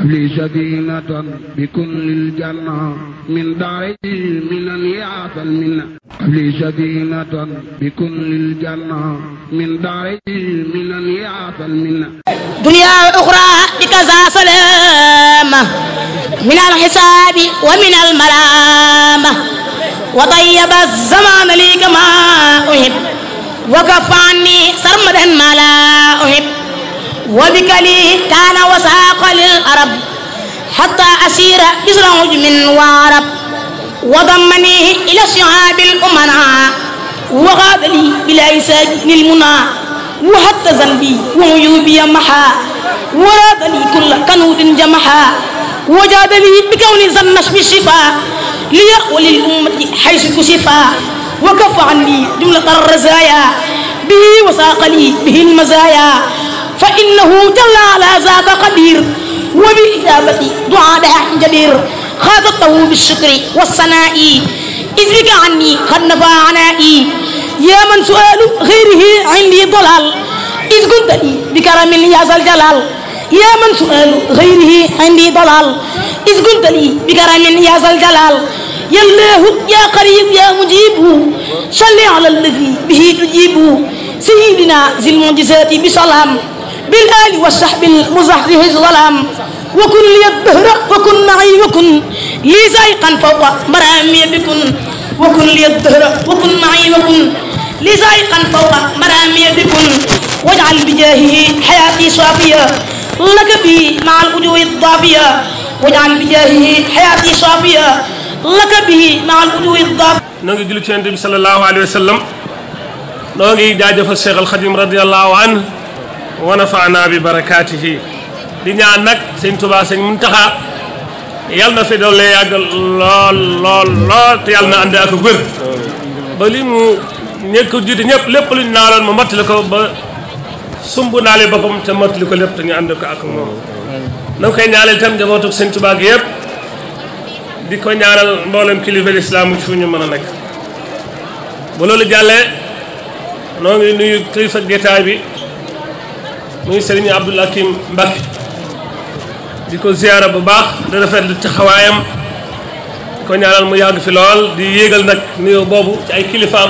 لي سكينة بكل الجنة من داري من يعطى المنة لي سكينة بكل الجنة من داري من يعطى المنة دنيا أخرى بكذا سلامة من الحساب ومن الملامة وطيب الزمان لي كما أحب وكف عني سرمدا ما لا أحب وبك لي كان وساق للأرب حتى أسير بسر عجم وعرب وضمني إلى الشعاب الأمناء وغاد لي بلا إساج للمنى وحتى ذنبي وعيوبي محا وراد لي كل كنود جمحا وجاد لي بكون زنش بالشفاء لي وللأمة حيث كشفا وكف عني جملة الرزايا به وساق لي به المزايا فإنه جل على ذاك قدير وبإجابة دعاء جدير خاطبته بالشكر والثناء إذ بك عني قد نفى عنائي يا من سؤال غيره عندي ضلال إذ كنت لي بكرم يا ذا الجلال يا من سؤال غيره عندي ضلال إذ كنت لي بكرم يا ذا الجلال يا الله يا قريب يا مجيب صل على الذي به تجيب سيدنا ذي المعجزات بسلام بالآل والصحب المزحزح الظلام وكن لي الدهر وكن معي وكن لي زائقا فوق مرامي بكن وكن لي الدهر وكن معي وكن لي زائقا فوق مرامي بكن واجعل بجاهه حياتي صافية لك بي مع الوجوه الضافية واجعل بجاهه حياتي صافية لك به مع الوجوه الضافية. نوغي جلو تي النبي صلى الله عليه وسلم نوغي جاجف الشيخ الخديم رضي الله عنه ونفعنا ببركاته di ñaan nag sëñ Tuubaa sëñ Muntaxa yal na fi doole yàgg lool te yal na ànd ak wér ba li mu ñekk jiite ñëpp lépp luñ naaloon ma mottali ko ba sumb naale boppam te mottali ko lépp te ñu ànd ko ak moom na koy ñaanal itam njabootu sëñ Tuubaa gi yëpp di ko ñaanal mboolem kilifa lislaam fu ñu mën a nekk ba loolu jàllee noo ngi nuyu kilifa gétaay bi muy Serigne Abdoul Hakim Mbacké di ko ziyaara bu baax di rafetlu taxawaayam di ko ñaanal mu yàgg fi lool di yéegal nag nuyoo boobu ci ay kilifaam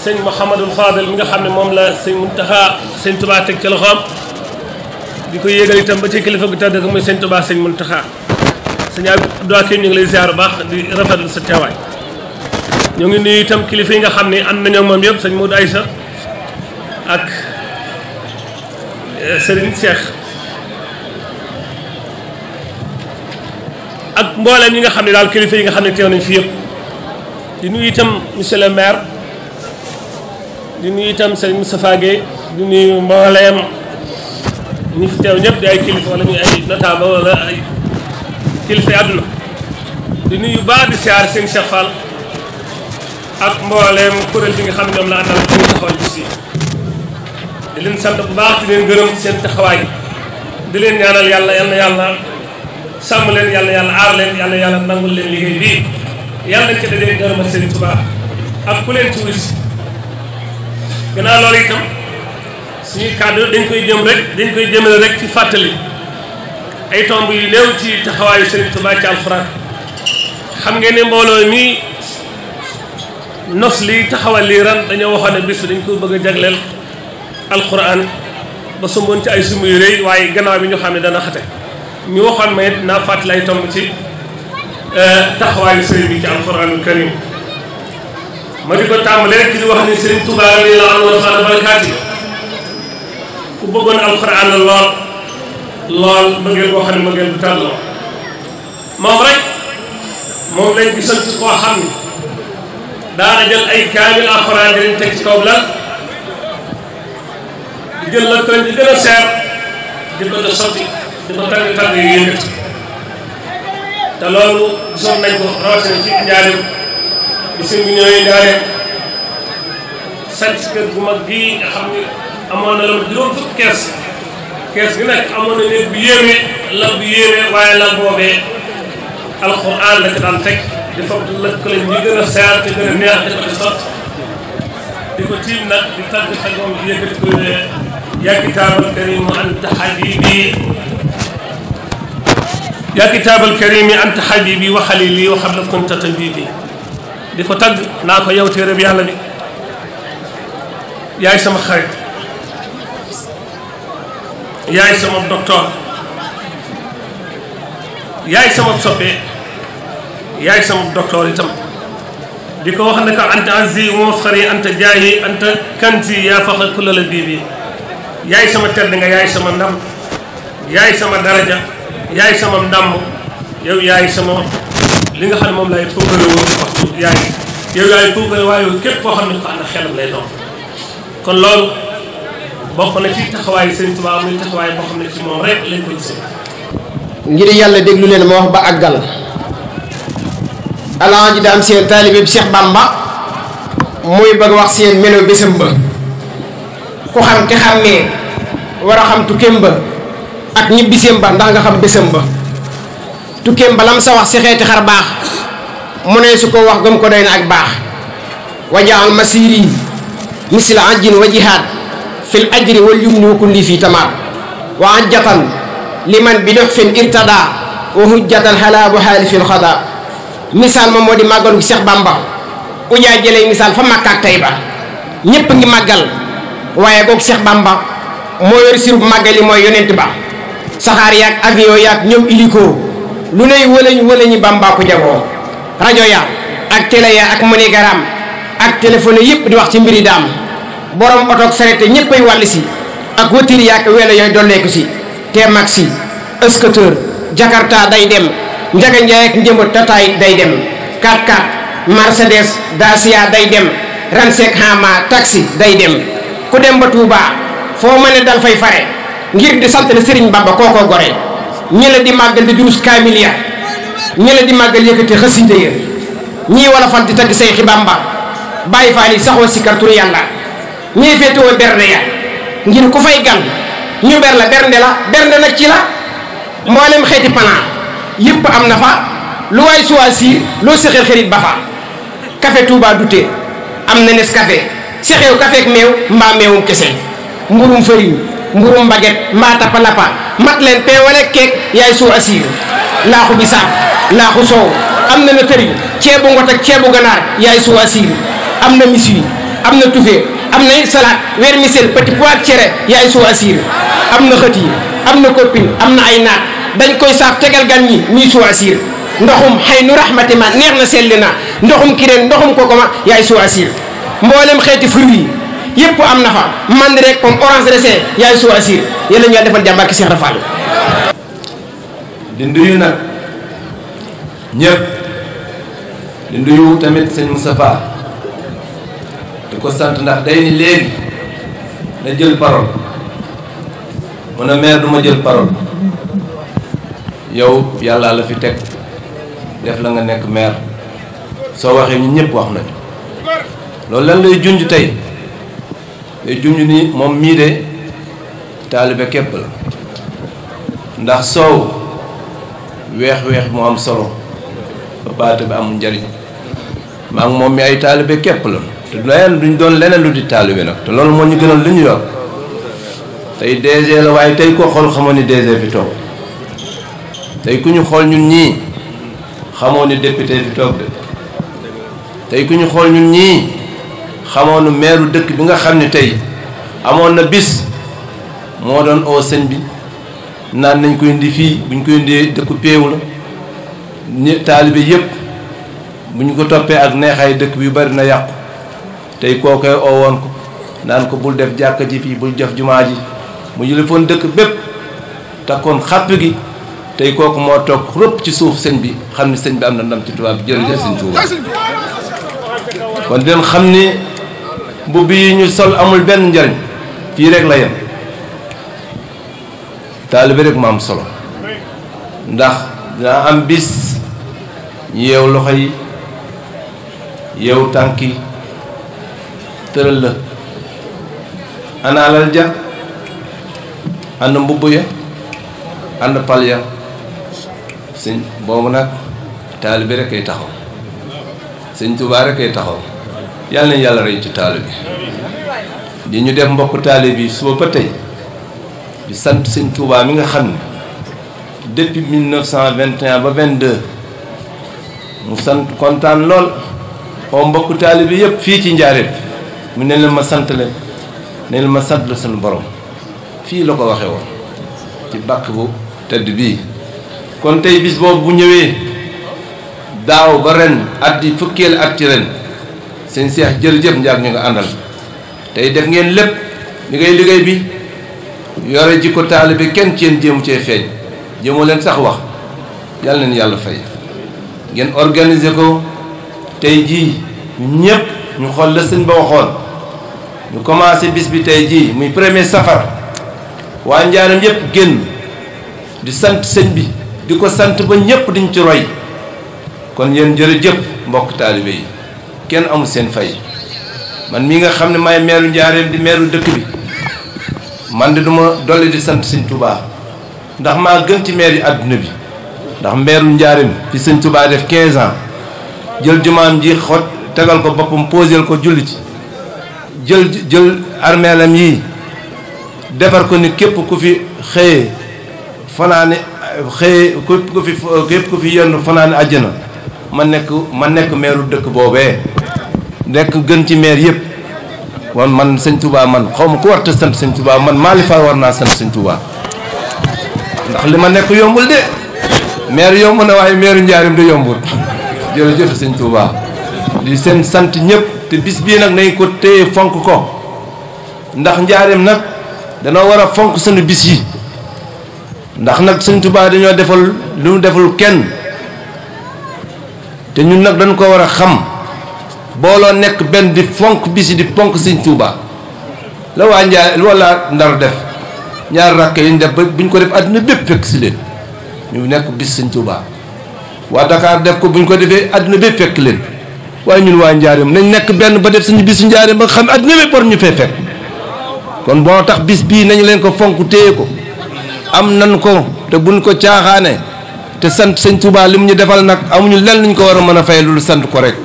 sëñ Mouhamadul Fadel mi nga xam ne moom la sëñ Muntaxa sëñ Tuubaa teg ci loxoom di ko yéegal itam ba ci kilifa gu tedd ko muy sëñ Tuubaa sëñ Muntaxa sëñ Abdoul Hakim ñu ngi lay ziyaara bu baax di rafetlu sa teewaay ñu ngi nuyu itam kilifa yi nga xam ne ànd nañoo moom yëpp sëñ Modou Aïssa ak Serigne Cheikh ak mboolem ñi nga xam ne daal kilifa yi nga xam ne teew nañ fi yëpp di nuyu itam monsieur le maire di nuyu itam Serigne Moustapha Gueye di nuyu mboolem ñi fi teew ñëpp di ay kilifa wala ñu ay notable wala ay kilifa yi àdduna di nuyu baax di siyaar seen Cheikh Fall ak mboolem kuréel bi nga xam ne ñoom la àndal ñu taxawal bis yi di leen sant bu baax di leen gërëm seen taxawaay di leen ñaanal yàlla yal na yàlla sàmm leen yal na yàlla aar leen yal na yàlla nangul leen liggéey bii yàlla nañ ci dajee gërëmal Serigne Touba ak ku leen ci wis gannaaw loolu itam suñuy kàddu dañ koy jëmale rek ci fàttali ay tomb yu néew ci taxawaayu Serigne Touba ci alxuraan xam ngeen ne mbooloo mi nos lii taxawal lii ren dañoo waxoon ne bis bi dañ ko bëgg a jagleel alquran ba sumboon ci ay sumu yu rëy waaye gannaaw bi ñu xam ne dana xate ñu waxoon ma it naa fàttali ay tomb ci taxawaayu sëriñ bi ci alquranul karim ma di ko tàmbalee rek ci di wax ni Sëriñ Tuubaa radiyallaahu anhu wa ta'aala barakaati ku bëggoon alquran la lool bëggeel boo xam ne bëggeel bu tàll moom rek moom lañ gisoon ci koo xam ni daana jël ay kaamil alquran di leen teg ci kaw lal di jël la koñ di gën a seer di ko def sotti di ko tàgg yu yëngati te loolu gisoon nañ ko rawatina ci njaareem bi sëñ bi ñëwee njaareem sanc kër gu mag gii nga xam ni amoon na la juróom fukki kees gi nag amoon na néeg bu yéeme lal bu yéeme waaye lal boobee alxuraan la ci daan teg di foog lëkkale ñi gën a seer te gën a neex di ko ci sotti di ko tiim nag di tàgg moom di yëkkati ko yaa kitaabal kariim anta habiibi yaa kitaabal karimi anta habibi wa xalili wa xabla kunta tabibi di ko tagg naa ko yow téere bi yàlla bi yaay sama xarit yaay sama docteur yaay sama soppe yaay sama docteur itam di ko wax ne ko anta azzi wa mafxari anta jaahi anta kanzi yaa faxa kulla la bibi yaay sama tedd nga yaay sama ndam yaay sama daraja yaay sama ndam yow yaay sama li nga xam ne moom lay puugale woon waxtu yow yaay puugale waaye képp koo xam ne ko ànd ak xelam lay doon kon loolu bokk na ci taxawaay Sëriñ Tuubaa muy taxawaay boo xam ne ci moom rek lañ ko gisee. ngir yàlla déglu leen ma wax ba àggal alaaji daam seen taalibe bi Cheikh Bamba muy bëgg wax seen melo bésam ba ku xam te xàmmee war a xam tukkeem ba ak ñibbiseem ba ndax nga xam bésam ba tukkeem ba lam sa wax si xeeti xar baax mu ne su ko wax gëm ko doy na ak baax wajaal masiri misla ajjin wa jihaad fil ajri wal yumni wa kulli fii tamaat wa ajjatan liman bi dox fen irtada wa hujjatan halaabu haali fil xada misaal ma moo di màggalu Cheikh Bamba ujaa jëlee misaal fa Makka ak Tayba ñépp ngi màggal waaye boog Cheikh Bamba moo yor sirub màggal yi mooy yonent ba saxaar yaag avion yaag ñoom iliko lu ney wëlañi Bamba ko jagoo rajo ya ak télé ya ak monogram ak téléphone yëpp di wax ci mbiri daam borom oto ak sareet ñëppay wàll si ak voiture yaag welo yooyu dolleeku si T-Maxi scooter Jakarta day dem Njaga Njaay ak njëmbat tataay day dem 4x4 Mercedes Dacia day dem Ransek Hama taxi day dem ku dem ba Touba foo mën ne dal fay fare ngir di sant la Serigne Bamba kookoo gore ñi la di màggal di durus kaamil ya ñi la di màggal yëkkati xasida ya ñii wala fal di tagg Seexi Bamba bàyyi faal yi saxoo si kar turu yàlla ñii féetewoo bernde ya ngir ku fay gan ñu ber la bernde nag ci la mboolem xeeti panaa yëpp am na fa lu waay choisir loo sexeel xarit ba fa café Touba Douté am na Nescafé sexew café ak meew mbaa meewum kese mburum fëriñ mburum baguette mbaa tapalapa mat leen pain wala keek yaay soo assir laaxu bisaab laaxu soow am na na tëriñ ceebu ngot ak ceebu ganaar yaay soo assir am na miswi am na tufe am na it salade vermicelle petit pois ak cere yaay soo assir am na xët yi am na copine am na ay naat dañ koy saaf tegal gan ñi ñuy soo assir ndoxum xëy nu rahmati ma neex na selli na ndoxum kireen ndoxum kokoma yaay soo assir mboolem xeeti fruit yi yëpp am na fa mandi rek comme orange dressé yaay soo assir yàlla ñu defal jàmbaar ki Cheikh Rafal di nuyu nag ñëpp di nuyu tamit sëñ Moustapha di ko sant ndax day ni léegi na jël parole mun a maire du ma jël parole yow yàlla la fi teg def la nga nekk maire soo waxee ñu ñëpp wax nañu loolu lan lay junj tey lay junj ni moom mii de taalibe képp la ndax soow weex-weex mu am solo ba baata bi am njariñ maa ngi moom mi ay taalibe képp la te leneen duñ doon leneen lu di taalibe nag te loolu moo ñu gënal li ñu yor tey DG la waaye tey koo xool xamoon ni DG fi toog tey ku ñu xool ñun ñii xamoon ni député fi toog de tey ku ñu xool ñun ñii xamoon ni meeru dëkk bi nga xam ne tey amoon na bis moo doon oo sëñ bi naan nañ ko indi fii buñ ko indee dëkku péew la ñi taalibe yëpp bu ñu ko toppee ak neexaay dëkk bi bari na yàqu tey koo koy oo woon ko naan ko bul def jàkka ji fii bul def jumaa ji mu yëlefoon dëkk bépp takkoon xàpp gi tey kooku moo toog rëpp ci suuf sëñ bi xam ni sëñ bi am na ndam ci tubaab bi jërëjëf sëñ Tuuba kon den xam ni mbubb yi ñu sol amul benn njariñ fii rek la yem taalibe rek mu am solo ndax dina am bis yeew loxo yi yeew tànk yi tëral la ana alal ja ànd mbubb ya ànd pal ya sëñ boobu nag taalibe rek ay taxaw sëñ Tuubaa rek ay taxaw yàlla nañ yàlla rey ci taalibe di ñu def mbokk taalibe bi suba ba tey di sant sëñ Tuubaa mi nga xam ne depuis 1921 ba 22 mu sant kontaan lool oo mbokku taalibe bi yëpp fii ci Njaaréem mu ne leen ma sant leen ne leen ma sant la sunu borom fii la ko waxee woon ci bàkk bu tëdd bii. kon tey bis boobu bu ñëwee daaw ba ren at yi fukkeel at ci ren sëñ Seex jërëjëf njaag ñu nga àndal tey def ngeen lépp liggéey bi yore ji ko taalibe kenn ci yéen jéemu cee feeñ jéemoo leen sax wax yàlla leen yàlla fay ngeen organiser ko tey jii ñëpp ñu xool la sëñ ba waxoon ñu commencé bis bi tey jii muy premier safar waa Njaaréem yëpp génn di sant sëñ bi di ko sant ba ñëpp diñ ci roy kon yéen jërëjëf mbokk taalibe yi kenn amul seen fay man mii nga xam ne maay meeru Njaaréem di meeru dëkk bi man de duma dolli di sant sëñ Touba ndax maa gën ci meer yi àdduna bi ndax meeru Njaaréem fi sëñ Touba def 15 ans jël jumaam ji xot tegal ko boppam posel ko julli ci jël armeelam yi defar ko ni képp ku fi xëyee fanaane xëyee képp ku fi yenn fanaane àjjana ma nekk meeru dëkk boobee nekk gën ci meer yëpp kon man sëñ Touba man xaw ma ku warta sant sëñ Touba man Malick Fall war naa sant sëñ Touba ndax li ma nekk yombul de meer yomb na waaye meeru Njaaréem de yombul jërëjëf sëñ Touba di seen sant ñëpp te bis bii nag nañ ko téye fonk ko ndax Njaaréem nag danoo war a fonk sunu bis yi ndax nag sëñ Touba dañoo defal lu mu deful kenn te ñun nag dañ ko war a xam booloo nekk benn di fonk bis yi di fonk sëñ Touba la waa Njaaréem wala Ndar def ñaar rakk yi ñu def ba buñ ko def àdduna bépp fekk si leen ñu nekk bis sëñ Touba waa Dakar def ko buñ ko defee àdduna bépp fekk leen waaye ñun waa Njaaréem nañ nekk benn ba def suñu bisu Njaaréem ba nga xam àdduna bépp war ñu fee fekk kon boo tax bis bii nañu leen ko fonk téye ko am nan ko te buñ ko caaxaane te sant sëñ Touba li mu ñu defal nag amuñu lenn luñ ko war a mën a fay lu sant ko rek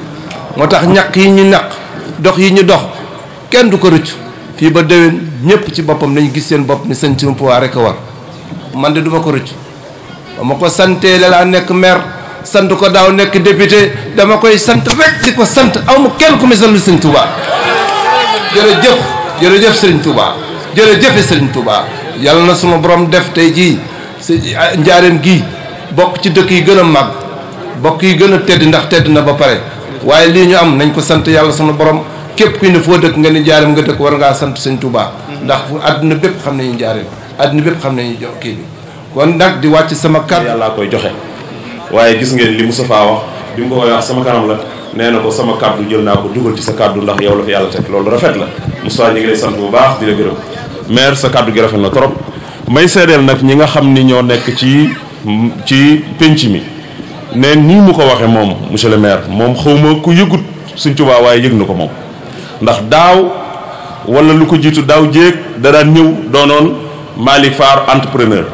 moo tax ñaq yi ñu ñaq dox yi ñu dox kenn du ko rëcc fii ba déwén ñëpp ci boppam nañu gis seen bopp ni sëñ Touba rek a war man de duma ko rëcc ba ma ko santee la laa nekk maire sant ko daaw nekk député dama koy sant rek di ko sant aw ma kenn ku misal sëñ Touba jërëjëf sëriñ Touba jërëjëf sëriñ Touba yàlla na suma borom def tey jii Njaaréem gii bokk ci dëkk yi gën a màgg bokk yi gën a tedd ndax tedd na ba pare waaye lii ñu am nañ ko sant yàlla sunu borom képp kuy ne foo dëkk nga ni Njaaréem nga dëkk war ngaa sant sëñ Touba ndax àdduna bépp xam nañu Njaaréem àdduna bépp xam nañu jox kii bi kon nag di wàcc sama kàddu yàllaa koy joxe waaye gis ngeen li Moustapha wax bi mu ko koy wax sama kanam la nee na ko sama kàddu jël naa ko dugal ci sa kàddu ndax yow la fi yàlla teg loolu rafet la Moustapha ñu ngi lay sant bu baax di la gërëm maire sa kàddu gi rafet na trop may seedeel nag ñi nga xam ni ñoo nekk ci penc mi ne nii mu ko waxee moom monsieur le maire moom xawma ku yëgut Sëñ Tuubaa waaye yëg na ko moom ndax daaw wala lu ko jiitu daaw jéeg da daan ñëw doonoon Malick Fall entrepreneur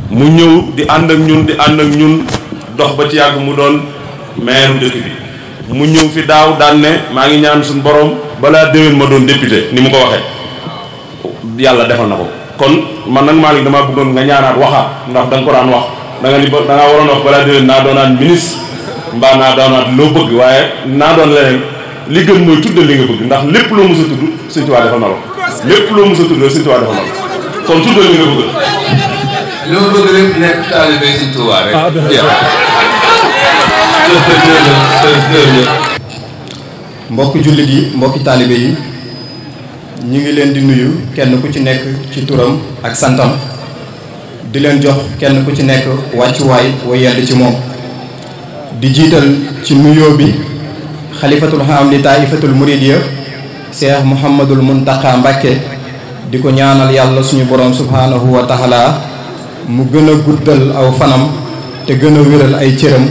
mu ñëw di ànd ak ñun dox ba ci yàgg mu doon maire dëkk bi mu ñëw fi daaw daan ne maa ngi ñaan suñu borom balaa déwén ma doon député ni mu ko waxee yàlla defal na ko kon man nag Malick damaa bëggoon nga ñaanaat waxaat ndax da nga ko daan wax da ngaa waroon wax balaa déwén naa doonaat ministre mbaa naa doonaat loo bëgg waaye naa doon leneen li gën mooy tuddal li nga bëgg ndax lépp loo mës a tudd Sëñ Tuubaa defal na la lépp loo mës a tudd Sëñ Tuubaa defal na la kon tuddal li nga bëgg. loo bëgg lépp nekk taalibe Sëñ Tuubaa rek. mbokki jullit yi mbokki taalibe yi ñu ngi leen di nuyu kenn ku ci nekk ci turam ak santam di leen jox kenn ku ci nekk wàccuwaay wa yedd ci moom di jiital ci nuyoo bi xalifatul xam li taifatul muridiya Cheikh Mouhamadul Muntaqa Mbàkke di ko ñaanal yàlla suñu borom subhanahu wa taala mu gën a guddal aw fanam te gën a wéral ay cëram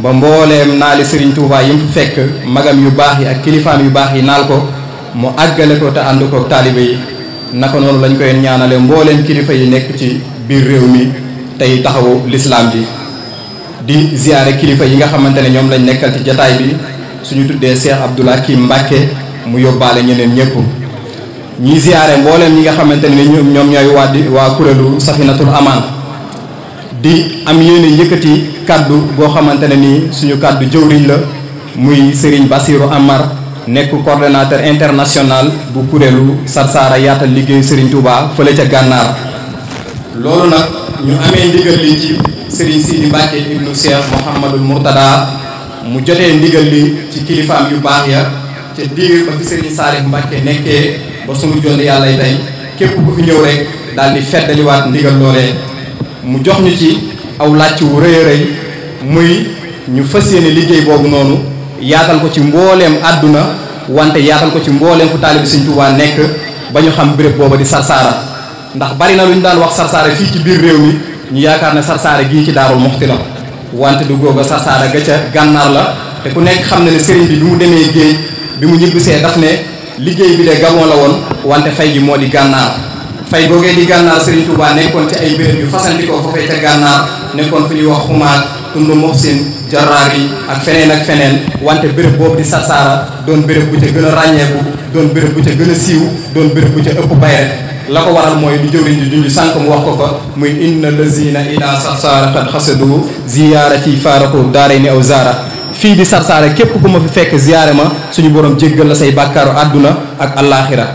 ba mbooleem naali Serigne Touba yi mu fekk magam yu baax yi ak kilifaam yu baax yi naal ko mu àggale ko te ànd ko taalibe yi naka noonu lañ koy ñaanale mbooleem kilifa yi nekk ci biir réew mi tey taxawu lislaam bi di ziyaare kilifa yi nga xamante ne ñoom lañ nekkal ci jataay bi suñu tuddee Cheikh Abdoul Hakim Mbacke mu yóbbaale ñeneen ñëpp ñuy ziyaare mbooleem ñi nga xamante ne ñoom ñooy waa kuréelu Safinatul Amaan di am yéene yëkkati kaddu goo xamante ne nii suñu kaddu jëwriñ la muy Serigne Bassirou Amar nekk coordonnateur international bu kuréelu Sarsara yaatal liggéeyu Serigne Touba fële ca Gànnaar. loolu nag ñu amee ndigal li ci Serigne Sidi Mbacke ibnu Cheikh Mouhamadul Mourtada mu jotee ndigal li ci kilifaam yu baax ya ca diir ba fi Serigne Salih Mbacke nekkee ba sunu jonn yàlla tey képp ku fi ñëw rek daal di feddaliwaat ndigal loolee mu jox ñu ci aw làcc wu rëy a rëy muy ñu fas yéene liggéey boobu noonu yaatal ko ci mbooleem àdduna wante yaatal ko ci mbooleem fu taalibi Sëriñ Tuubaa nekk ba ñu xam béréb booba di Sarsara ndax bari na lu ñu daan wax Sarsara fii ci biir réew mi ñu yaakaar ne Sarsara gii ci Daarul Muxti la wante du googa Sarsara ga ca Gànnaar la te ku nekk xam na ne sëriñ bi mu demee géej bi mu ñibbisee daf ne liggéey bi de Gabon la woon wante fay gi moo di Gànnaar fay googee di Gànnaar Sëriñ Tuubaa nekkoon ci ay béréb yu fasantikoo foofee ca Gànnaar nekkoon fu ñuy wax xumaag tundu Muxsin Jarraar yi ak feneen wante béréb boobu di Sarsara doon béréb bu ca gën a ràññeeku doon béréb bu ca gën a siiw doon béréb bu ca ëpp bayre la ko waral mooy lu jëwriñ di junj sànq mu wax ko fa muy inna lazina ila Sarsara qad xasadu ziyaarati faaraqu daarayni aw zaara fii di Sarsara képp ku ma fi fekk ziyaare ma suñu borom jéggal la say bàkkaaru àdduna ak allaaxira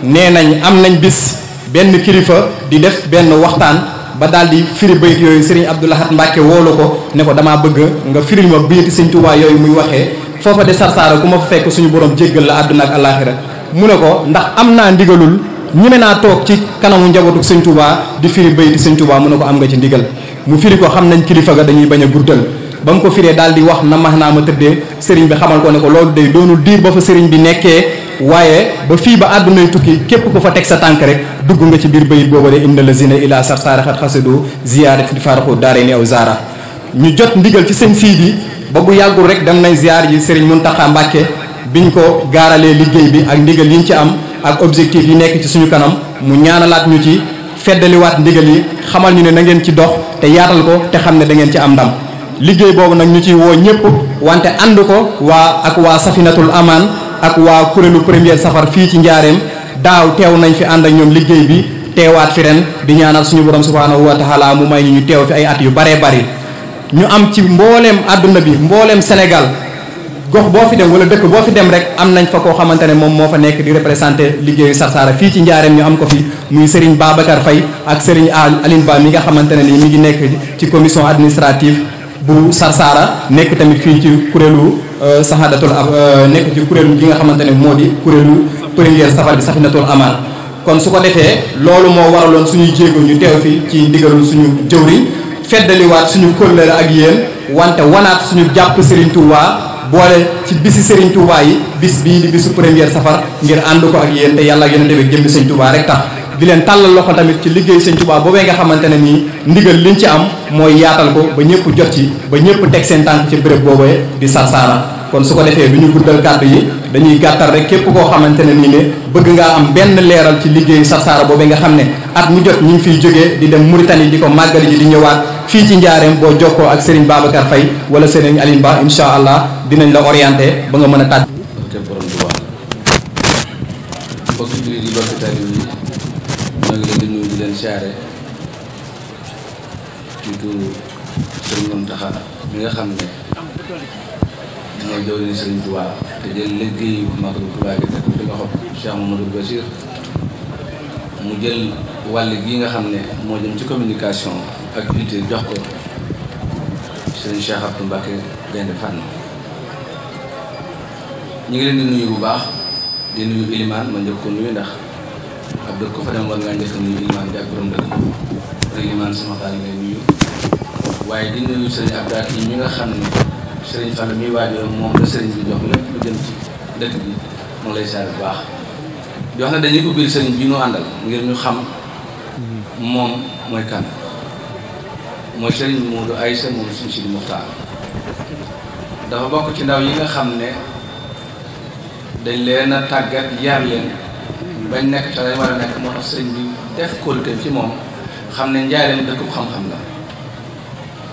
nee nañ am nañ bis benn kilifa di def benn waxtaan ba daal di firi bayit yooyu Serigne Abdou Lahad Mbacke woolu ko ne ko damaa bëgg nga firil ma bayiti Sëriñ Tuubaa yooyu muy waxee foofa de Sarsara ku ma fa fekk suñu borom jéggal la àdduna ak allaaxira mu ne ko ndax am naa ndigalul ñeme naa toog ci kanamu njabootu Sëriñ Tuubaa di firi bayiti Sëriñ Tuubaa mu ne ko am nga ci ndigal mu firi ko xam nañ kilifa ga dañuy bañ a guddal ba mu ko firee daal di wax na max naa ma tëddee sëriñ bi xamal ko ne ko loolu day doonul diir ba fa sëriñ bi nekkee waaye ba fii ba àddunay tukki képp ku fa teg sa tànk rek dugg nga ci biir bayit booba de inna lazina ila Sarsara xat xasadu ziyaarati di faaraxu daarayni aw zaara ñu jot ndigal ci seen Sidi ba bu yàggul rek dem nañ ziyaar ji Serigne Mountakha Mbacke biñ ko gaaralee liggéey bi ak ndigal yiñ ci am ak objectif yi nekk ci suñu kanam mu ñaanalaat ñu ci feddaliwaat ndigal yi xamal ñu ne na ngeen ci dox te yaatal ko te xam ne da ngeen ci am ndam liggéey boobu nag ñu ci woo ñëpp wante ànd ko waa Safinatul Amaan ak waa kuréelu première safar fii ci njaareem daaw teew nañ fi ànd ak ñoom liggéey bi teewaat fi ren di ñaanal suñu borom subhaanahu wa taala mu may ñu teew fi ay at yu baree bari ñu am ci mbooleem àdduna bi mbooleem Sénégal gox boo fi dem wala dëkk boo fi dem rek am nañ fa koo xamante ne moom moo fa nekk di représenté liggéeyu Sarsara fii ci njaareem ñu am ko fi muy Serigne Babacar Faye ak Serigne Aline Ba mi nga xamante ne nii mi ngi nekk ci commission administrative bu Sarsara nekk tamit fii ci kuréelu Sahadatul nekk ci kuréelu gi nga xamante ne moo di kuréelu première safar bi Safinatul Amaan kon su ko defee loolu moo waraloon suñuy jéego ñu teew fi ci ndigalul suñu jëwriñ feddaliwaat suñu kóllëre ak yéen wante wanaat suñu jàpp Serigne Touba boole ci bisi Serigne Touba yi bis bii di bisu première safar ngir ànd ko ak yéen te yàlla ak yonent bi jëmmi Serigne Touba rek tax di leen tàllal loxo tamit ci liggéey Serigne Touba boobee nga xamante ne nii ndigal liñ ci am mooy yaatal ko ba ñëpp jot ci ba ñëpp teg seen tànk ci béréb boobee di Sarsara kon su ko defee du ñu guddal kàddu yi dañuy gàttal rek képp koo xamante ne nii ne bëgg ngaa am benn leeral ci liggéeyu Sarsara boobee nga xam ne at mu jot ñu ngi fiy jógee di dem Mauritanie di ko màggali ji di ñëwaat fii ci njaareem boo jokkoo ak Serigne Babacar Faye wala Serigne Aline Ba incha allah dinañ la orienté ba nga mën a tàgg. mbokki jullit yi mbokki taalibe yi ñoo ngi leen di nuyu di leen siyaare ci turu Serigne Mountakha mi nga xam ne mooy jawriñu Serigne Touba te jël liggéeyu Màggalu Touba gi teg di nga xob Cheikh Mamadou Bachir mu jël wàll gi nga xam ne moo jëm ci communication ak culture jox ko Serigne Cheikh Abdou Mbacké Gaïndé Fatma ñu ngi leen di nuyu bu baax di nuyu Ilimaan ma njëkk ko nuyu ndax ab dëkk ko fa dem war ngaa njëkk a nuyu Ilimaan bi ak borom dëkk rek Ilimaan sama xaal ngay nuyu waaye di nuyu Serigne Abdou yi mi nga xam ne Serigne Fall mi waajoo moom la Serigne bi jox lépp lu jëm ci dëkk bi mu lay saar bu baax di wax ne dañuy ubbil Serigne bi ñu àndal ngir ñu xam moom mooy kan mooy Serigne Modou Aïssa moom Serigne Sidi Muxtaar dafa bokk ci ndaw yi nga xam ne dañ leen a tàggat yar leen bañ nekk te lañ war a nekk moo tax sëriñ bi def kóolute ci moom xam ne njaareem dëkkub xam-xam la.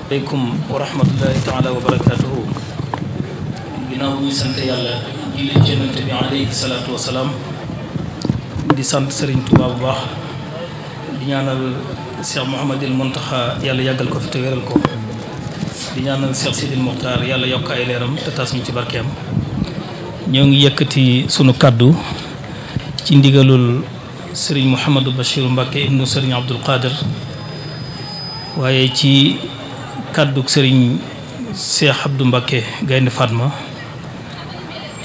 aleykum wa rahmatullahi taala wa barakaatuhu. ginnaaw bu ñu sant yàlla julli ci Yonent bi alayhi salaatu wa salaam di sant Serigne Touba bu baax di ñaanal Cheikh Mouhamadil Mountakha yàlla yàggal ko fi te wéral ko di ñaanal Cheikh Sidil Mokhtar yàlla yokk ay leeram te tas ñu ci barkeem. ñoo ngi yëkkati sunu kaddu ci ndigalul Serigne Mouhamadou Bachir Mbacké ibnu Serigne Abdoul Qadir waaye ci kaddu Serigne Cheikh Abdou Mbacké Gaynde Fatma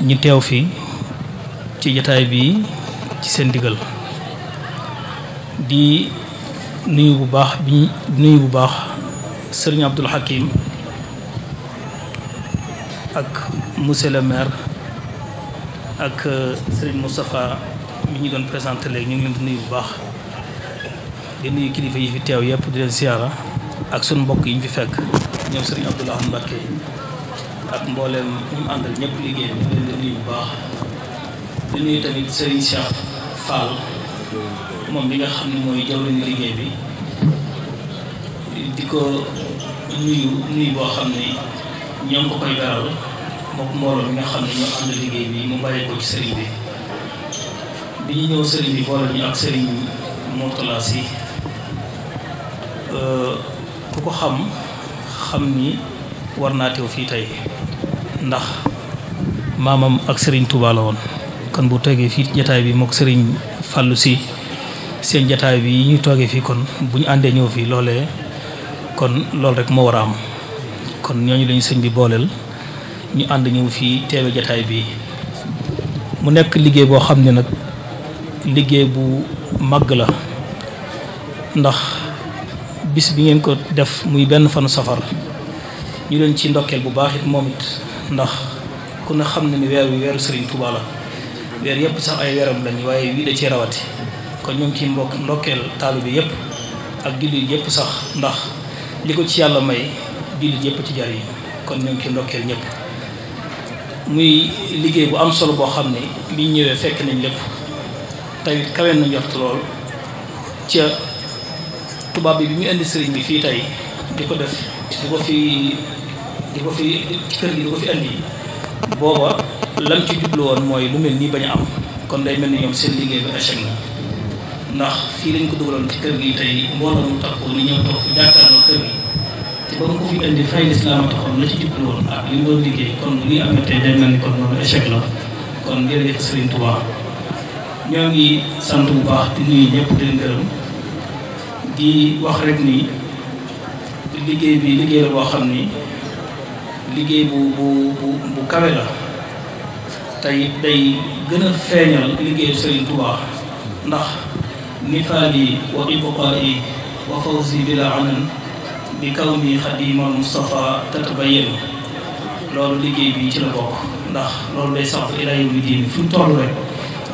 ñu teew fi ci jataay bi ci seen ndigal di nuyu bu baax Serigne Abdoul Hakim ak monsieur le maire ak Serigne Moustapha mi ñu doon présenté léegi ñu ngi leen di nuyu bu baax di nuyu kilifa yi fi teew yëpp di leen siyaara ak sunu mbokk yi ñu fi fekk ñoom Serigne Abdoulaye Mbacké ak mbooleem ñu mu àndal ñëpp liggéey bi leen di nuyu bu baax di nuyu tamit Serigne Cheikh Fall moom li nga xam ne mooy jawriñu liggéey bi di ko nuyu boo xam ne ñoo ngi ko koy beral moom mbooloo mi nga xam ne ñoo ànd liggéey bi mu bàyyi ko ci sëriñ bi ñu ñëw sëriñ bi boole ñu ak sëriñ Mourtala Sy ku ko xam ni war naa teew fii tey ndax maamam ak sëriñ Touba la woon kon bu toogee fii jataay bi mook sëriñ Fallou Sy seen jataay bi yi ñu toogee fii kon bu ñu àndee ñëw fii loolee kon loolu rek moo war a am kon ñooñu lañu sëñ bi booleel ñu ànd ñëw fii teewe jataay bi mu nekk liggéey boo xam ne nag liggéey bu màgg la ndax bis bi ngeen ko def muy benn fanu safar ñu leen ci ndokkeel bu baax it moom it ndax ku ne xam ne ni weer wi weeru Serigne Touba la weer yëpp sax ay weeram lañ waaye wii da cee rawati kon ñoo ngi ciy ndokkeel taalu bi yëpp ak jullit yëpp sax ndax li ko ci yàlla may jullit yëpp ci jar yi kon ñoo ngi ciy ndokkeel ñëpp muy liggéey bu am solo boo xam ne biñ ñëwee fekk nañ lépp tey kawe na njort lool ca tubaab bi mu indi sëriñ bi fii tey di ko def di ko fi ci kër gi di ko fi indi booba lam ci jublu woon mooy lu mel nii bañ a am kon day mel ni ñoom seen liggéey bi échec na ndax fii lañ ko dugaloon ci kër gi tey mbooloo mu takku ni ñëw toog fi jàkkaarloo kër gi te ba mu ko fi indi fay lislaam a taxoon la ci jublu woon ak li mu doon liggéey kon lii amee tey day mel ni kon loolu échec la kon jërëjëf Serigne Touba ñoo ngi sant bu baax di nuyu ñëpp di leen gërëm di wax rek ni liggéey bi liggéey la boo xam ni liggéey bu kawe la tey day gën a feeñal liggéeyu Serigne Touba ndax nifaali wa ibqaa'i wa fawzi bila anan bi kawni xadimal Mustafa tatabayyan loolu liggéey bi ci la bokk ndax loolu day sax ila yawmi diin fi mu toll rek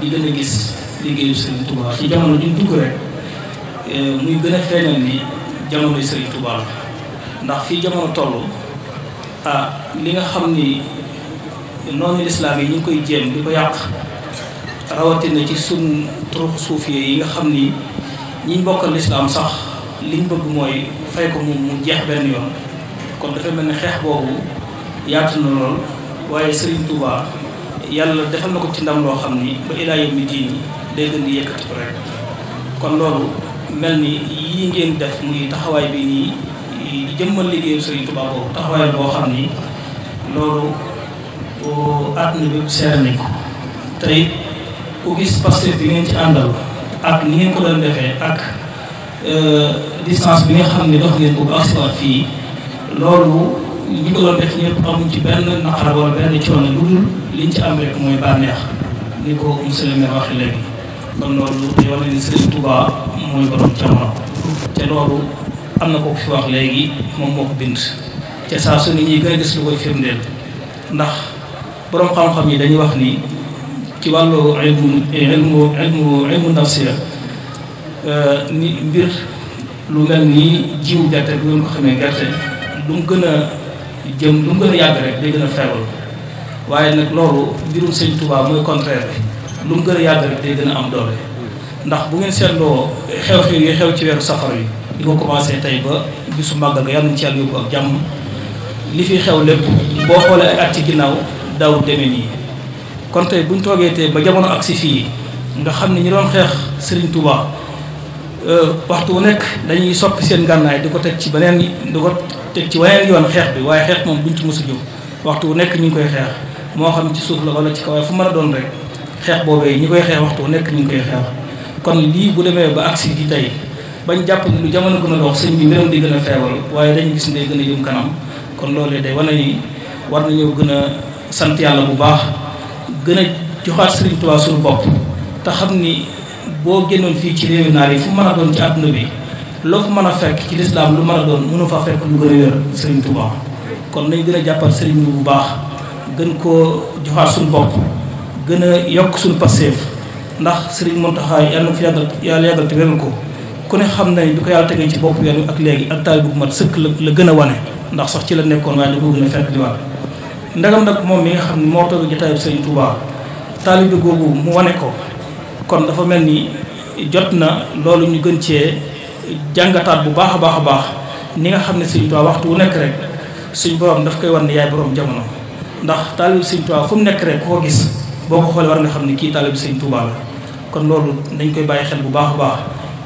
di gën a gis liggéeyu Serigne Touba ci jamono ju dugg rek muy gën a feeñal ni jamonoy Serigne Touba la ndax fii jamono toll li nga xam ni noonu lislaam yi ñu ngi koy jéem di ko yàq rawatina ci sun turuq suufiye yi nga xam ni ñiñ bokkal lislaam sax liñ bëgg mooy fay ko mu jeex benn yoon kon dafa mel ni xeex boobu yaatu na lool waaye Serigne Touba yàlla defal na ko ci ndam loo xam ni ba ilaa yawmi diin day gën di yëkkati ko rek kon loolu mel ni yii ngeen def muy taxawaay bi nii di jëmmal liggéeyu Serigne Touba boobu taxawaay boo xam ni loolu àdduna bi seer nañ ko tey ku gis Pastef bi ngeen ci àndal ak ni ngeen ko doon defee ak distance bi nga xam ne dox ngeen ko ba agsiwaat fii loolu ñi ko doon def ñëpp amuñ ci benn naqar wala benn coono lu dul liñ ci am rek mooy bànneex ni ko monsieur le maire waxee léegi kon loolu day wane ni Serigne Touba mooy borom jamono te loolu am na ko fi wax léegi moom moo ko bind te saa su nit ñi gën a gis lu koy firndeel ndax borom xam-xam yi dañuy wax ni ci wàllu ilmu nafsiya ni mbir lu mel ni jiwu gerte bu ngeen ko xamee gerte lu mu gën a yàgg rek day gën a feebal waaye nag loolu mbirum Sëñ Touba mooy contraire bi lu mu gën a yàgg rek day gën a am doole ndax bu ngeen seetloo xew-xew yi xew ci weeru safar yi di ko commencé tey ba bisu màggal ga yàlla nañ ci yàlla yóbbu ak jàmm li fi xew lépp boo xoolee ay at ci ginnaaw daaw demee nii kon tey buñ toogee tey ba jamono agsi fii nga xam ne ñi doon xeex Serigne Touba waxtu wu nekk dañuy soppi seen gànnaay di ko teg ci beneen yoon xeex bi waaye xeex moom buñ ci mos a jóg waxtu wu nekk ñu ngi koy xeex moo xam ci suuf la wala ci kaw waaye fu mën a doon rek xeex boobee ñi koy xeex waxtu wu nekk ñu ngi koy xeex kon lii bu demee ba agsi gi tey bañ jàpp lu jamono gën a dox sëñ bi mbiram di gën a feebal waaye dañu gis ne day gën a jëm kanam kon loolee day wane ni war nañoo gën a sant yàlla bu baax gën a joxaat Sëriñ Tuubaa suñu bopp te xam ni boo génnoon fii ci réewi naar yi fu mën a doon ci àdduna bi loo fu mën a fekk ci lislaam lu mën a doon mënu fa fekk lu gën a wér Sëriñ Tuubaa kon nañ gën a jàppal sëriñ bi bu baax gën koo joxaat suñu bopp gën a yokk suñu passeef ndax Sëriñ Muntaxa yàlla na fi yàlla yàggal te wéral ko ku ne xam nañ bi ko yàlla tegee ci bopp yoon wi ak léegi ak taalibe bu mat sëkk la gën a wane ndax sax ci la nekkoon waaye da ko gën a fekk di waat ndagam nag moom mi nga xam ne moo toog jotaayu Sëriñ Tuubaa taalibe googu mu wane ko kon dafa mel ni jot na loolu ñu gën cee jàngataat bu baax a baax a baax ni nga xam ne Sëriñ Tuubaa waxtu wu nekk rek suñ borom daf koy wan ne yaay borom jamono ndax taalibe Sëriñ Tuubaa fu mu nekk rek ku ko gis boo ko xoolee war nga xam ne kii taalibe Sëriñ Tuubaa la kon loolu dañ koy bàyyi xel bu baax a baax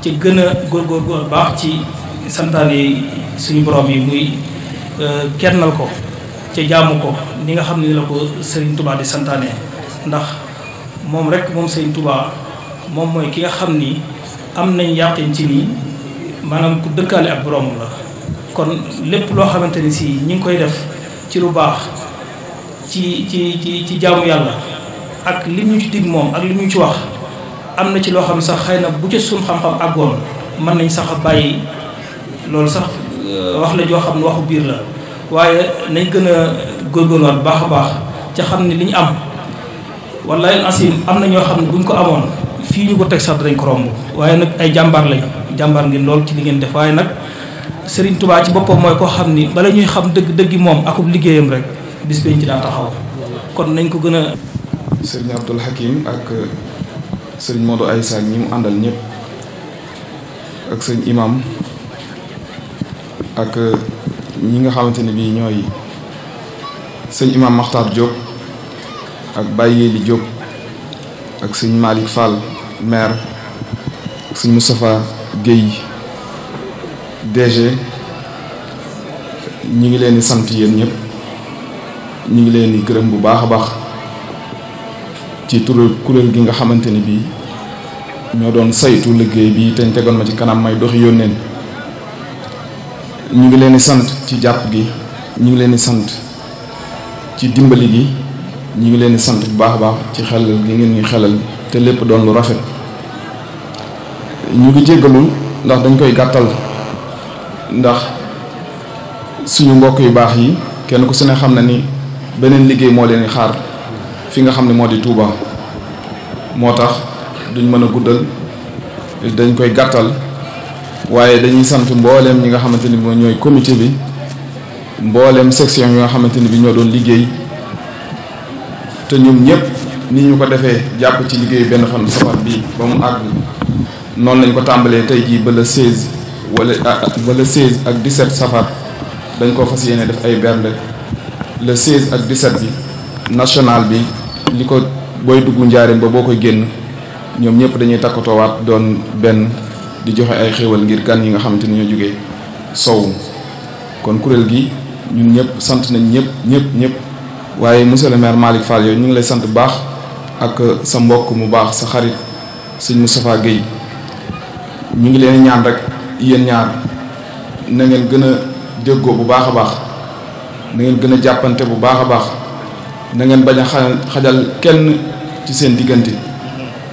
ci gën a góorgóorlu baax ci santaane suñu borom yi muy kennal ko ca jaamu ko ni nga xam ne la ko Sëriñ Tuubaa di santaane ndax moom rek moom Sëriñ Tuubaa moom mooy ki nga xam ni am nañ yàqin ci nii maanaam ku dëkkaale ak borom la kon lépp loo xamante ni si ñi ngi koy def ci lu baax ci jaamu yàlla ak li ñu ci dig moom ak li ñu ci wax am na ci loo xam ne sax xëy na bu ca suñ xam-xam àggoon mën nañ sax a bàyyi loolu sax wax la joo xam ne waxu biir la waaye nañ gën a góorgóorluwaat baax a baax ca xam ne li ñu am wallahi asim am na ñoo xam ne buñ ko amoon fii ñu ko teg sax dañ ko romb waaye nag ay jàmbaar lañ jàmbaar ngeen lool ci li ngeen def waaye nag Serigne Touba ci boppam mooy koo xam ni bala ñuy xam dëgg moom akub liggéeyam rek bis bañ ci daa taxaw kon nañ ko gën a. Serigne Abdoul Hakim ak Serigne Modou Aïssa ñi mu àndal ñëpp ak sëñ imam ak ñi nga xamante ne bii ñooy sëñ imam Makhtar Diop ak Baye Yéli Diop ak sëñ Malick Fall maire ak sëñ Moustapha Guèye DG ñi ngi leen di sant yéen ñëpp ñi ngi leen di gërëm bu baax a baax ci turu kuréel gi nga xamante ni bii ñoo doon saytu liggéey bi te ñu tegoon ma ci kanam may doxi yónneen ñu ngi leen di sant ci jàpp gi ñu ngi leen di sant ci dimbali gi ñu ngi leen di sant bu baax a baax ci xelal gi ngeen ñuy xelal te lépp doon lu rafet ñu ngi jéggalul ndax dañ koy gàttal ndax suñu mbokk yu baax yi kenn ku su ne xam na ni beneen liggéey moo leen di xaar fi nga xam ne moo di Touba moo tax duñ mën a guddal dañ koy gàttal waaye dañuy sant mbooleem ñi nga xamante ni bi ñooy comité bi mbooleem section yi nga xamante ni bi ñoo doon liggéey te ñoom ñëpp ni ñu ko defee jàpp ci liggéey benn fan safar bii ba mu àgg noonu lañ ko tàmbalee tey jii ba le 16 wala ba le 16 ak 17 safar dañ ko fas yéene def ay bernde le 16 ak 17 bi national bi li ko booy dugg njaareem ba boo koy génn ñoom ñëpp dañuy takkatoowaat doon benn di joxe ay xéewal ngir gan yi nga xamante ni ñoo jógee sowu kon kuréel gi ñun ñëpp sant nañ ñëpp waaye monsieur le maire Malick Fall yooyu ñu ngi lay sant bu baax ak sa mbokk mu baax sa xarit sëñ Moustapha Guèye ñu ngi leen ñaan rek yéen ñaar na ngeen gën a déggoo bu baax a baax na ngeen gën a jàppante bu baax a baax na ngeen bañ a xajal kenn ci seen diggante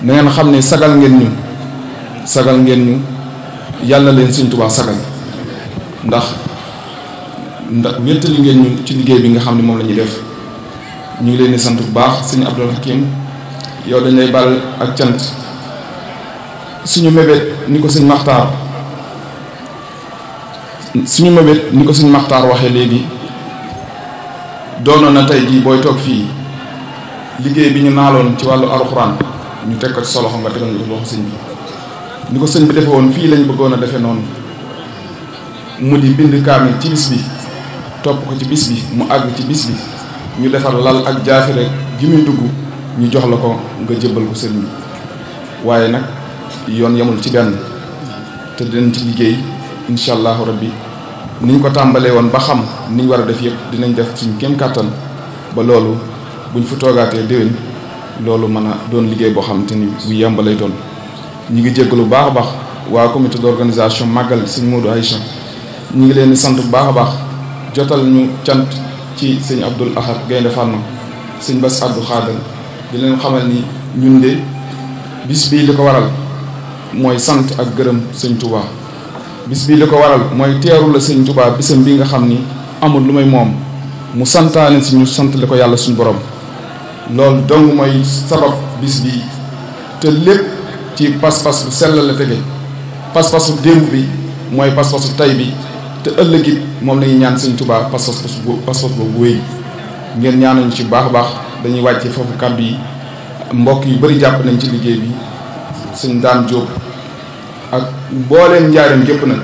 na ngeen xam ne sagal ngeen ñu yàlla na leen Sëñ Tuubaa sagal ndax wéttali ngeen ñu ci liggéey bi nga xam ne moom la ñuy def ñu ngi leen di sant bu baax sëñ Abdoul Hakim yow dañ lay bal ak cant suñu mébét ni ko sëñ Maxtaar waxee léegi doonoon na tey jii booy toog fii liggéey bi ñu naaloon ci wàllu alxuraan ñu teg ko ci sa loxo nga tegal ñu loxo sëñ bi ni ko sëñ bi defe woon fii lañ bëggoon a defe noonu mu di bind kaamil ci bis bi topp ko ci bis bi mu àgg ci bis bi ñu defar lal ak jaafire ji muy dugg ñu jox la ko nga jébbal ko sëñ bi waaye nag yoon yemul ci benn te dinañ ci liggéey incha allahu rabbi niñ ko tàmbalee woon ba xam niñ war a def yëpp dinañ def suñ kéem kàttan ba loolu buñ fu toogaatee déwén loolu mën a doon liggéey boo xam te ni bu yemb lay doon. ñi ngi jéggalu bu baax a baax waa comité d'organisation màggal sëñ Modou Aïcha ñi ngi leen di sant bu baax a baax jotal ñu cant ci sëñ Abdoul Ahad Gaynde Fatma sëñ Bass Abdou Khadre di leen xamal ni ñun de bis bii li ko waral mooy sant ak gërëm sëñ Touba bis bii li ko waral mooy teeru la sëñ Touba bisam bii nga xam ni amul lu may moom mu santaane si ñu sant li ko yàlla suñu borom loolu dong mooy sabab bis bii te lépp ci pas-pas bu sell la tege pas-pasu démb bi mooy pas-pasu tay bi te ëllëg it moom lañuy ñaan sëñ Touba pas-pas boobu wéy ngeen ñaanuñu ci baax a baax dañuy wàcce foofu kàddu yi mbokk yu bari jàpp nañ ci liggéey bi sëñ Daan Jóob ak mbooleem njaareem gépp nag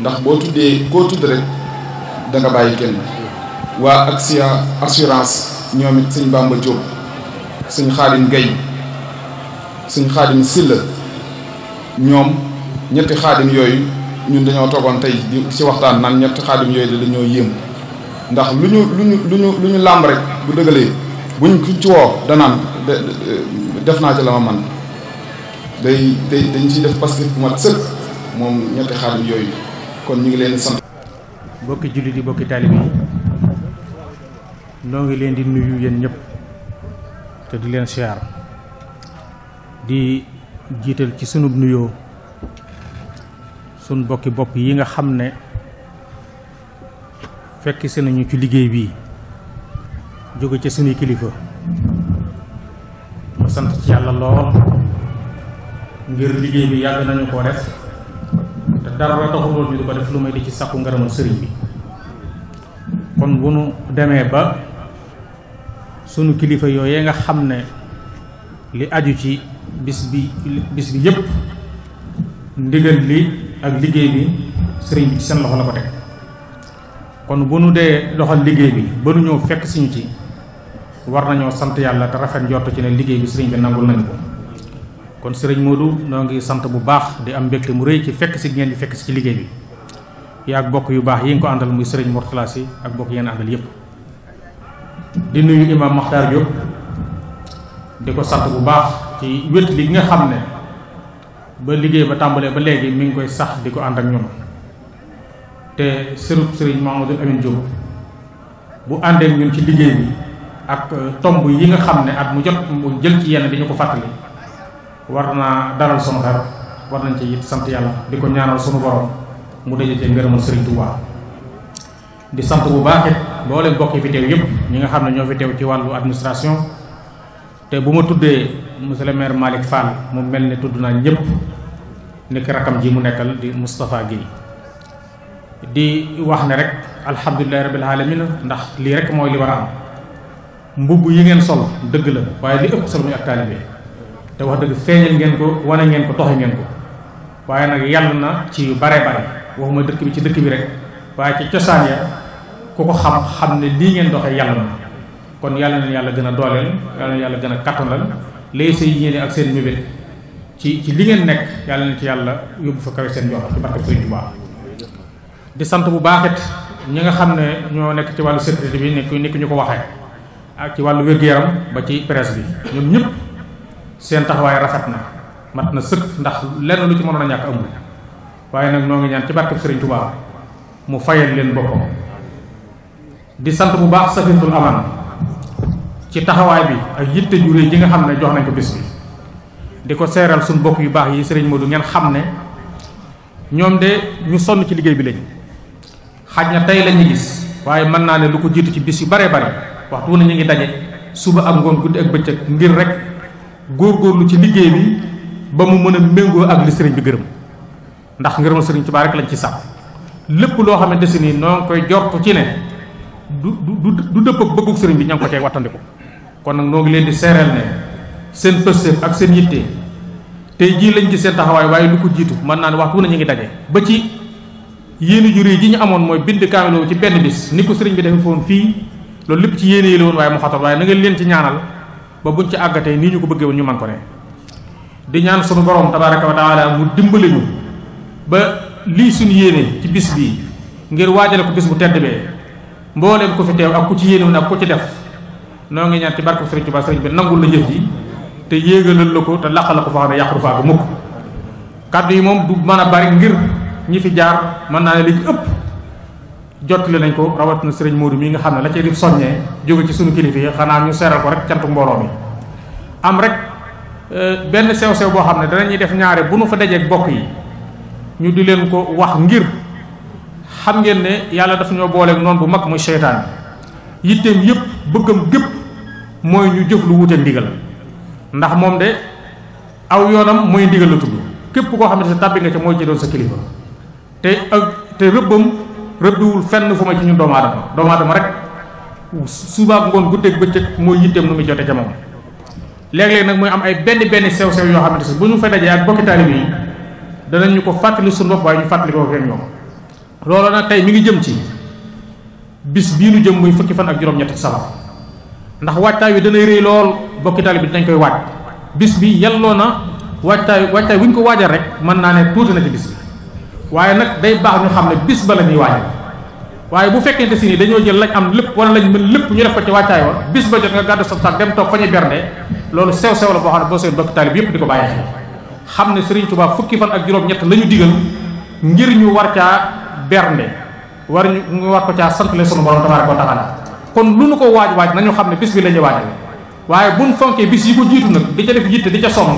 ndax boo tuddee koo tudd rek da nga bàyyi kenn waa Axia assurance ñoom it sëñ Bamba Jóob sëñ Xaadim Gay sëñ Xaadim Silla ñoom ñetti xaadim yooyu ñun dañoo toogoon tey di ci waxtaan naan ñetti xaadim yooyu dañoo yéem ndax lu ñu làmb rek bu dëggalee buñ ku ci woo danaan def naa ci la ma man dañ ciy def parce que bu mat sëkk moom ñetti xaadim yooyu kon ñu ngi leen di sant. bokki jullit yi bokki taalibe yi noo ngi leen di nuyu yéen ñëpp te di leen siyaar di jiital ci sunu nuyoo sunu bokki bopp yi nga xam ne fekk si nañu ci liggéey bii jóge ca sunuy kilifa ma sant ci yàlla lool ngir liggéey bi yàgg nañu koo def te dara taxuloon ñu di ko def lu may di ci sakku ngërëmal sëriñ bi kon bu nu demee ba sunu kilifa yooyee nga xam ne li aju ci bis bi yépp ndigal li ak liggéey bi sëriñ bi ci seen loxo la ko teg kon bu nu dee doxal liggéey bi ba nu ñëw fekk siñu ci war nañoo sant yàlla te rafet njort ci ne liggéey bi sëriñ bi nangul nañu ko kon sëriñ Modou noo ngi sant bu baax di am mbégte mu rëy ci fekk si ngeen di fekk si ci liggéey bi yaa ak bokk yu baax yi nga ko àndal muy sëriñ Mourtala Si ak bokk yeen àndal yépp di nuyu imam Makhtar Diop di ko sant bu baax ci wét li nga xam ne ba liggéey ba tàmbalee ba léegi mi ngi koy sax di ko ànd ak ñun te sërub sëriñ Mamadou Amine Diop bu àndeek ñun ci liggéey bi ak tomb yi nga xam ne at mu jot mu jël ci yenn di ñu ko fàttali war naa dalal sunu xel war nañ ci it sant yàlla di ko ñaanal sunu borom mu dajatee ngërëmal sëriñ Touba di sant bu baax it mboolem bokk yi fi teew yëpp ñi nga xam ne ñoo fi teew ci wàllu administration te bu ma tuddee monsieur le maire Malick Fall mu mel ne tudd naa ñëpp ni ki rakam ji mu nekkal di Moustapha Guèye di wax ne rek alhamdulilahi rabbil alamin ndax lii rek mooy li war a am mbubb yi ngeen sol dëgg la waaye li ëpp solo muy ak taalibe te wax dëgg feeñal ngeen ko wane ngeen ko toxe ngeen ko waaye nag yàlla na ci yu bare bare waxuma dëkk bi ci dëkk bi rek waaye ci cosaan ya ku ko xam ne lii ngeen doxee yàlla na kon yàlla na yàlla gën a dooleel yàlla na yàlla gën a kattanal léegi say yéene ak seen mébét ci li ngeen nekk yàlla na ci yàlla yóbbu fa kawe seen jox ci barke Sëriñ Tuubaa di sant bu baax it ñi nga xam ne ñoo nekk ci wàllu sécurité bi nekk ñu ko waxee ak ci wàllu wér-gu-yaram ba ci presse bi ñoom ñëpp seen taxawaay rafet na mat na sëkk ndax lenn lu ci mënoon a ñàkk amul waaye nag noo ngi ñaan ci barke Sëriñ Tuubaa mu fayal leen boppam di sant bu baax Safinatul Aman ci taxawaay bi ak yitte ju réy ji nga xam ne jox nañ ko bis bi di ko seeral suñu bokk yu baax yi sëriñ Modou ngeen xam ne ñoom de ñu sonn ci liggéey bi lañ xaj na tey la ñu gis waaye mën naa ne lu ko jiitu ci bis yu bare bare waxtu na ñu ngi daje suba ak ngoon guddi ak bëccëg ngir rek góorgóorlu ci liggéey bi ba mu mën a méngoo ak li sëriñ bi gërëm ndax ngërëmal sëriñ Tuubaa rek lañ ci sax lépp loo xamante si nii noo ngi koy jortu ci ne du dëpp ak bëggug sëriñ bi ña ngi ko cee wattandiku kon nag noo ngi leen di seereel ne seen pëstéef ak seen yitte tey jii lañ gis seen taxawaay waaye lu ko jiitu mën naa ne waxtu na ñu ngi daje ba ci yéene ju réy ji ñu amoon mooy bind kaamiloo ci benn bis ni ko sëriñ bi defe foon fii loolu lépp ci yéene yi la woon waaye mu xatal waaye na ngeen leen ci ñaanal ba buñ ci àggatee nii ñu ko bëggee woon ñu man ko ne di ñaan sunu borom tabaaraka wa taala mu dimbali ñu ba lii suñu yéene ci bis bii ngir waajale ko bis bu tedd bee mbooleem ku fi teew ak ku ci yéene ak ku ci def noo ngi ñaan ci barke Sëriñ Tuubaa sëriñ bi nangul la jëf ji te yéegalal la ko te laqal la ko fa xam ne yàqu du faaga mukk kàddu yi moom du mën a bari ngir ñi fi jaar mën naa ne li ci ëpp jottali nañ ko rawatina sëriñ Modou mi nga xam ne la cay di soññee jóge ci sunu kilifa yi xanaa ñu seeral ko rek cantu mbooloo mi am rek benn sew-sew boo xam ne danañuy def ñaare bu nu fa dajeeg bokk yi ñu di leen ko wax ngir xam ngeen ne yàlla daf ñoo booleeg noonu bu mag muy seytaan yitteem yëpp bëggam gépp mooy ñu jëf lu wuute ndigal ndax moom de aw yoonam mooy ndigal la tudd képp koo xam ne sa tàbbi nga ca mooy ci doon sa kilifa te rëbbam rëbbiwul fenn fu ma ci ñun doomu aadama rek suba ngoon guddeeg bëccëg mooy yitteem nu muy jote ca moom léeg-léeg nag mooy am ay benn sew-sew yoo xamante si bu ñu fa dajee ak bokki taalibe yi danañ ñu ko fàttali suñu bopp waaye ñu fàttali ko fekk ñoom loolu nag tey mi ngi jëm ci bis bii nu jëm muy fukki fan ak juróom-ñetti safar ndax waajtaay wi danay rëy lool bokki taalibe bi dinañ koy waaj bis bi yelloo na waajtaay bu ñu ko waajal rek mën naa ne tuuti na ci bis bi waaye nag day baax ñu xam ne bis ba la ñuy waajal waaye bu fekkente si ni dañoo jël lañ am lépp wala lañ mën lépp ñu def ko ci waajtaay wa bis ba jot nga gàddu sa sac dem toog fa ñu bernde loolu sew-sew la boo xam ne boo seen bokki taalibe yépp di ko bàyyi xel xam ne Serigne Touba fukki fan ak juróom-ñett la ñu digal ngir ñu war caa bernde ñu war ko caa santale sunu borom tabaaraka wa taala kon lu nu ko waaj nañu xam ne bis bi la ñuy waajal waaye buñ fonkee bis yi ko jiitu nag di ca def yitte di ca sonn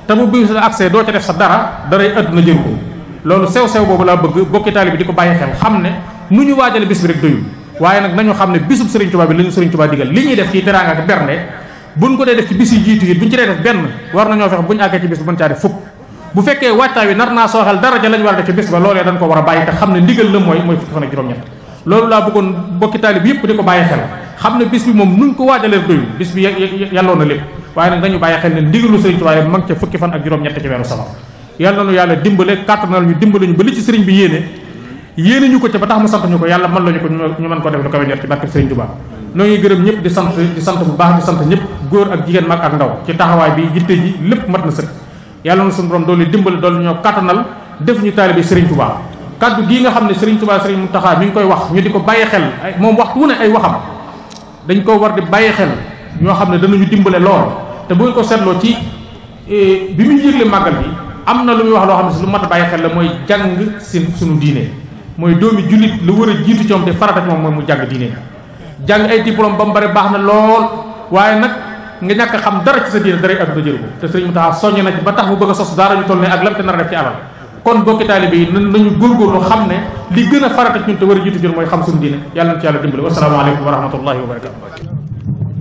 te bu bis la accès doo ca def sa daray àdduna jël ko loolu sew-sew boobu laa bëgg bokki taalibe bi di ko bàyyi xel xam ne nu ñu waajale bis bi rek doyul waaye nag nañu xam ne bisub Serigne Touba bi la ñu Serigne Touba digal li ñuy def ci teraanga ak bernde buñ ko dee def ci bis yi jiitu yi buñ ci dee def benn war nañoo fexe buñ àggee ci bis bi buñ caa def fukk bu fekkee waajtaay wi nar naa sooxal daraja lañ war a def ci bis ba loolee dañ ko war a bàyyi te xam ne ndigal la mooy fukki fan ak juróom-ñett loolu laa bëggoon bokki taalibe yëpp di ko bàyyi xel xam ne bis bi moom nuñ ko waajalee doyul bis bi yàlloo na lépp waaye nag dañu bàyyi xel ne ndigalu Serigne Touba yi mag ca fukki fan ak juróom-ñett ci weeru safar yàlla nañu yàlla dimbale kàttanal ñu dimbale ñu ba li ci sëriñ bi yéene ñu ko ca ba tax mu sant ñu ko yàlla mën lañu ko ñu mën ko def lu kawe njort ci barke Serigne Touba noo ngi gërëm ñëpp di sant bu baax di sant ñëpp góor ak jigéen mag ak ndaw ci taxawaay bi yitte ji lépp mat na sëkk yàlla na suñu borom doolu dimbale doolu ñoo kàttanal def ñu taalibe Serigne Touba kaddu gii nga xam ne Serigne Touba Serigne Mountakha mi ngi koy wax ñu di ko bàyyi xel moom waxtu wu ne ay waxam dañ ko war di bàyyi xel ñoo xam ne danañu dimbale lool te bu ñu ko seetloo ci bi muy yëgle màggal bi am na lu muy wax loo xam ne si lu mat a bàyyi xel la mooy jàng suñu diine mooy doomi jullit lu war a jiitu ci moom te farata ci moom mooy mu jàng diine jàng ay diplôme ba mu bari baax na lool waaye nag nga ñàkk a xam dara ci sa diine dara ak da jël ko te Serigne Mountakha soññ na ci ba tax mu bëgg a sos daara ñu toll ne ak lam te nar a def ci alal kon bokki taalibe yi nañu góorgóorlu xam ne li gën a farata ci ñun te war a jiitu jur mooy xam suñu diine yàlla na ci yàlla dimbali wasalaamaaleykum wa rahmatullahi wa barakatu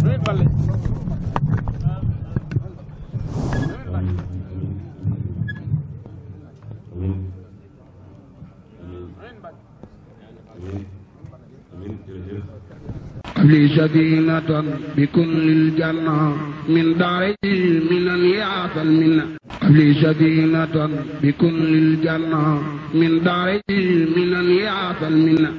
li sadinatan bi kullil janna min daari minan yaatal minna li sadinatan bi kullil janna min daari minan yaatal minna